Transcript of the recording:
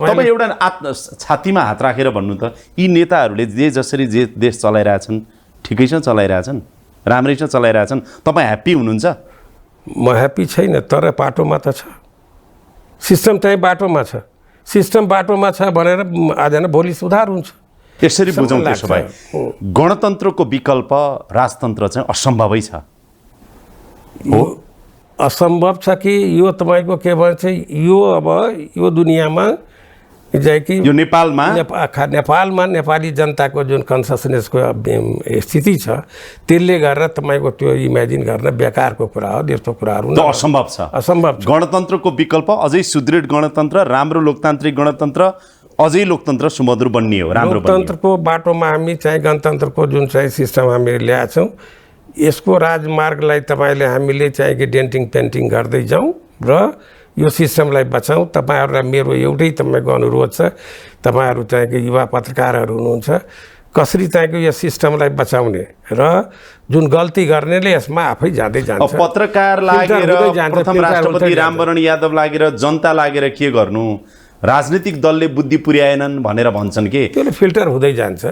तपाईँ एउटा छातीमा हात राखेर भन्नु त यी नेताहरूले जसरी देश चलाइरहेछन् ठिकैसँग चलाइरहेछन् राम्रैसँग चलाइरहेछन् तपाईँ ह्याप्पी हुनुहुन्छ? म ह्याप्पी छैन, तर बाटोमा त छ। सिस्टम चाहिँ बाटोमा छ। सिस्टम बाटोमा छ भनेर आज न भोलि सुधार हुन्छ। यसरी बुझौँ त्यसो भए गणतन्त्रको विकल्प राजतन्त्र चाहिँ असम्भवै छ हो? असम्भव छ कि यो तपाईँको के भन्छ, यो अब यो दुनियाँमा चाहिँ कि यो नेपालमा नेपाली जनताको जुन कन्ससनेसको स्थिति छ त्यसले गरेर तपाईँको त्यो इमेजिन गर्न बेकारको कुरा हो। त्यस्तो कुराहरू असम्भव छ। असम्भव छ। गणतन्त्रको विकल्प अझै सुदृढ गणतन्त्र, राम्रो लोकतान्त्रिक गणतन्त्र, अझै लोकतन्त्र सुमधुर बन्ने हो, राम्रो लोकतन्त्रको बाटोमा हामी चाहिँ गणतन्त्रको जुन चाहिँ सिस्टम हामीले ल्याएछौँ यसको राजमार्गलाई तपाईँले हामीले चाहिँ कि डेन्टिङ पेन्टिङ गर्दै जाउँ र यो सिस्टमलाई बचाउँ। तपाईँहरूलाई मेरो एउटै तपाईँको अनुरोध छ, तपाईँहरू चाहिँ कि युवा पत्रकारहरू हुनुहुन्छ, कसरी चाहिँ कि यो सिस्टमलाई बचाउने र जुन गल्ती गर्नेले यसमा आफै जाँदै जान्छ। पत्रकार लागेर प्रथम राष्ट्रपति रामवरण यादव लागेर जनता लागेर के गर्नु, राजनीतिक दलले बुद्धि पुर्याएनन् भनेर भन्छन् के? त्यसले फिल्टर हुँदै जान्छ।